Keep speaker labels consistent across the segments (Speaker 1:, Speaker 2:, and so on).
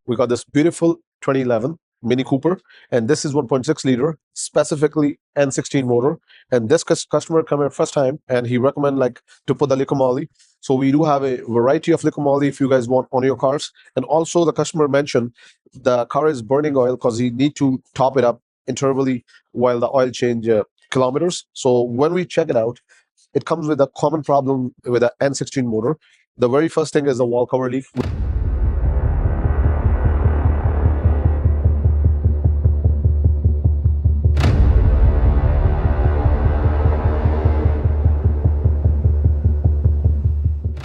Speaker 1: We got this beautiful 2011 Mini Cooper, and this is 1.6 liter, specifically N16 motor. And this customer come here first time, and he recommend like to put the liquid moly. So we do have a variety of liquid moly if you guys want on your cars. And also the customer mentioned the car is burning oil because he need to top it up intervally while the oil change kilometers. So when we check it out, it comes with a common problem with the N16 motor. The very first thing is the wall cover leak.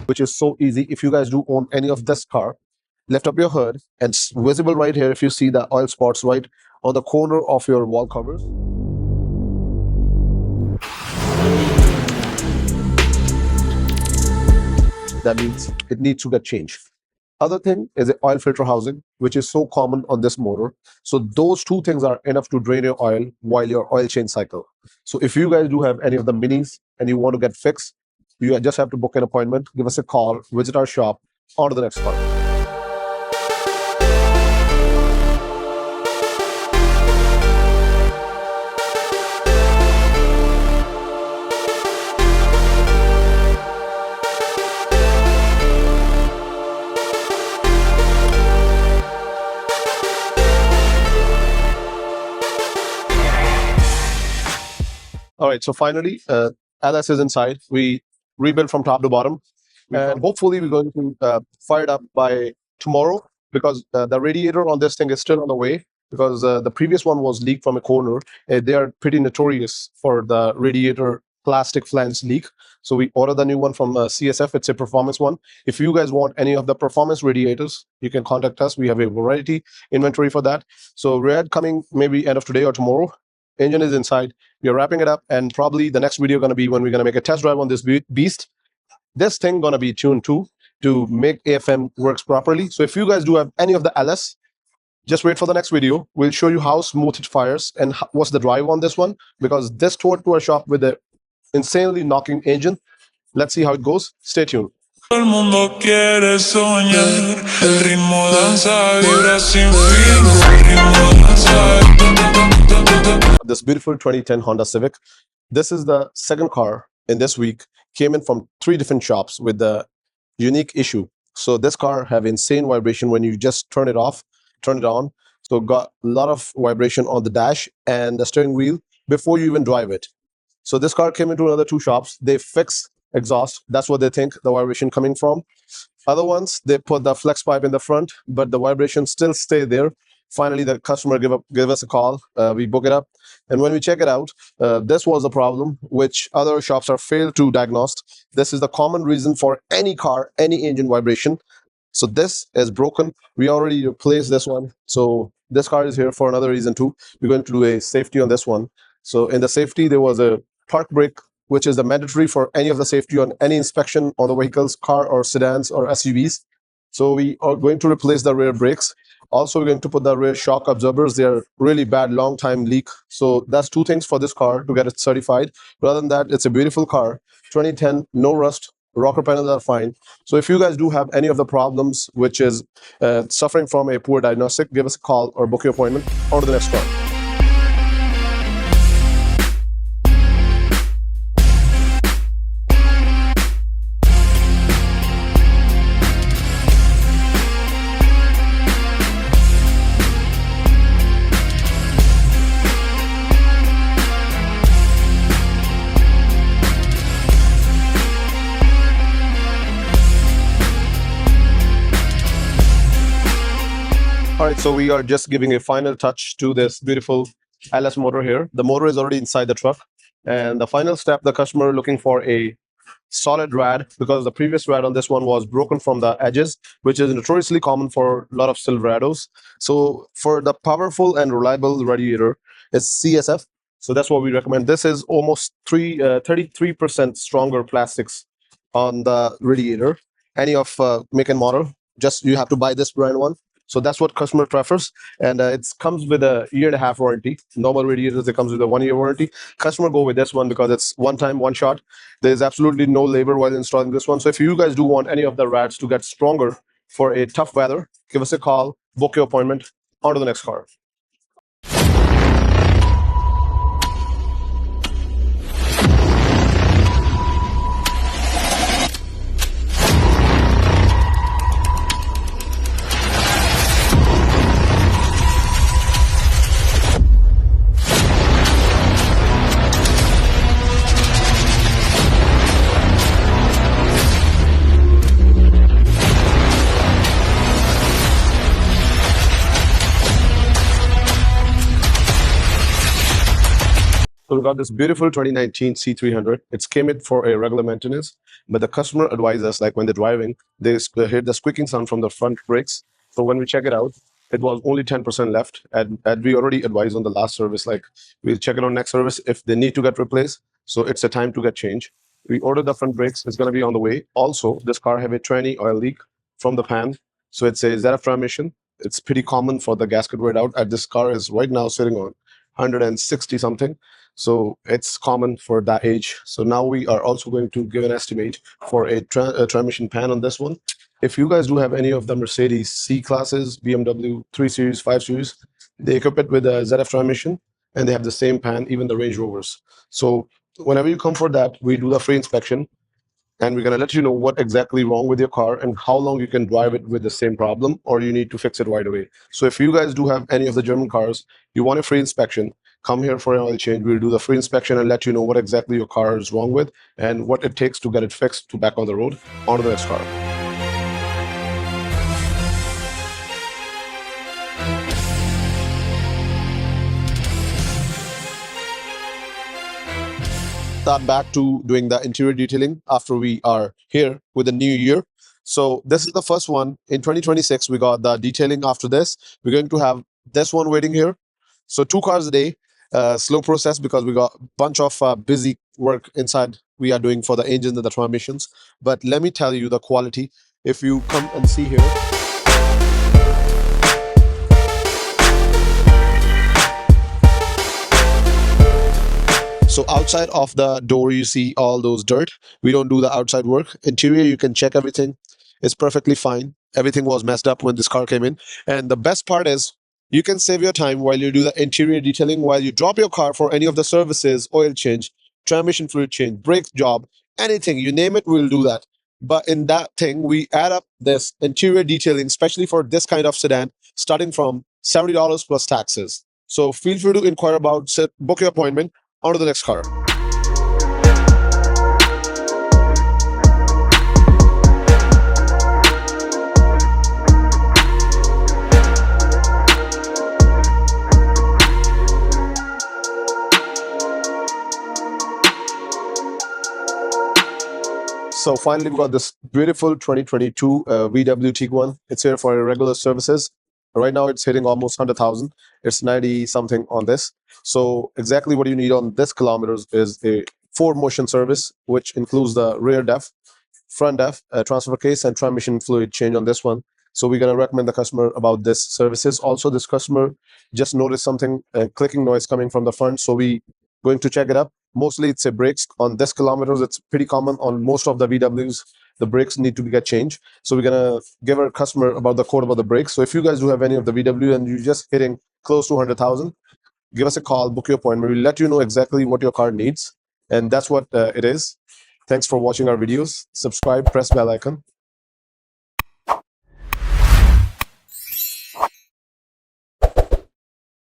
Speaker 1: Which is so easy. If you guys do own any of this car, lift up your hood and it's visible right here if you see the oil spots right on the corner of your wall covers. That means it needs to get changed. Other thing is the oil filter housing, which is so common on this motor. So those two things are enough to drain your oil while your oil change cycle. So if you guys do have any of the minis and you want to get fixed, you just have to book an appointment, give us a call, visit our shop. On to the next part. All right, so finally, LS is inside. We rebuilt from top to bottom, and hopefully we're going to fire it up by tomorrow, because the radiator on this thing is still on the way, because the previous one was leaked from a corner. They are pretty notorious for the radiator plastic flange leak. So we ordered the new one from CSF. It's a performance one. If you guys want any of the performance radiators, you can contact us. We have a variety inventory for that. So red coming maybe end of today or tomorrow. Engine is inside. We are wrapping it up, and probably the next video going to be when we're going to make a test drive on this beast. This thing going to be tuned to make AFM works properly. So if you guys do have any of the LS, just wait for the next video. We'll show you how smooth it fires and what's the drive on this one, because this toured to our shop with the insanely knocking engine. Let's see how it goes. Stay tuned.
Speaker 2: El mundo quiere soñar, el ritmo danza, vibra sin fin, el ritmo danza.
Speaker 1: This beautiful 2010 Honda Civic. This is the second car in this week. Came in from 3 different shops with the unique issue. So this car have insane vibration when you just turn it off, turn it on. So got a lot of vibration on the dash and the steering wheel before you even drive it. So this car came into another 2 shops. They fix exhaust. That's what they think the vibration coming from. Other ones, they put the flex pipe in the front, but the vibration still stay there. Finally, the customer give us a call. We book it up. And when we check it out, this was a problem which other shops are failed to diagnose. This is the common reason for any car, any engine vibration. So this is broken. We already replaced this one. So this car is here for another reason too. We're going to do a safety on this one. So in the safety, there was a park brake, which is the mandatory for any of the safety on any inspection on the vehicles, car or sedans or SUVs. So we are going to replace the rear brakes. Also, we're going to put the rear shock absorbers. They're really bad, long time leak. So that's 2 things for this car to get it certified. But other than that, it's a beautiful car. 2010, no rust, rocker panels are fine. So if you guys do have any of the problems, which is suffering from a poor diagnostic, give us a call or book your appointment. On to the next car. All right, so we are just giving a final touch to this beautiful LS motor here. The motor is already inside the truck. And the final step, the customer looking for a solid rad, because the previous rad on this one was broken from the edges, which is notoriously common for a lot of Silverados. So for the powerful and reliable radiator, it's CSF. So that's what we recommend. This is almost 33% stronger plastics on the radiator. Any of make and model, just you have to buy this brand one. So that's what customer prefers, and it comes with a 1.5 year warranty. Normal radiators, it comes with a 1 year warranty. Customer go with this one because it's one time, one shot. There's absolutely no labor while installing this one. So if you guys do want any of the rads to get stronger for a tough weather, give us a call. book your appointment. On to the next car. So we got this beautiful 2019 C300. It's came in for a regular maintenance, but the customer advised us like when they're driving, they hear the squeaking sound from the front brakes. So when we check it out, it was only 10% left. And we already advised on the last service, like we'll check it on next service if they need to get replaced. So it's a time to get changed. We ordered the front brakes. It's going to be on the way. Also, this car have a 20 oil leak from the pan. So it's a ZF transmission. It's pretty common for the gasket wear out. And this car is right now sitting on 160 something. So it's common for that age. So now we are also going to give an estimate for a transmission pan on this one. If you guys do have any of the Mercedes C classes, BMW 3 Series, 5 Series, they equip it with a ZF transmission and they have the same pan, even the Range Rovers. So whenever you come for that, we do the free inspection and we're going to let you know what exactly wrong with your car and how long you can drive it with the same problem, or you need to fix it right away. So if you guys do have any of the German cars, you want a free inspection, come here for an oil change. We'll do the free inspection and let you know what exactly your car is wrong with and what it takes to get it fixed to back on the road. On to the next car. Start back to doing the interior detailing after we are here with the new year. So this is the first one. In 2026, we got the detailing. After this, we're going to have this one waiting here. So 2 cars a day, slow process because we got a bunch of busy work inside we are doing for the engines and the transmissions. But let me tell you the quality. If you come and see here, so outside of the door, you see all those dirt. We don't do the outside work. Interior, you can check everything. It's perfectly fine. Everything was messed up when this car came in. And the best part is you can save your time while you do the interior detailing, while you drop your car for any of the services, oil change, transmission fluid change, brake job, anything, you name it, we'll do that. But in that thing, we add up this interior detailing, especially for this kind of sedan, starting from $70 plus taxes. So feel free to inquire about, book your appointment. On to the next car. So finally, we got this beautiful 2022 VW Tiguan. It's here for regular services. Right now, it's hitting almost 100,000. It's 90 something on this. So exactly what you need on this kilometers is a 4-motion service, which includes the rear def, front def, transfer case, and transmission fluid change on this one. So we're going to recommend the customer about this services. Also, this customer just noticed something, clicking noise coming from the front. So we going to check it up. Mostly it's a brakes on this kilometers. It's pretty common on most of the VWs. The brakes need to get changed. So we're going to give our customer about the code about the brakes. So if you guys do have any of the VW and you're just hitting close to 100,000, give us a call, book your appointment. We'll let you know exactly what your car needs. And that's what it is. Thanks for watching our videos. Subscribe, press bell icon.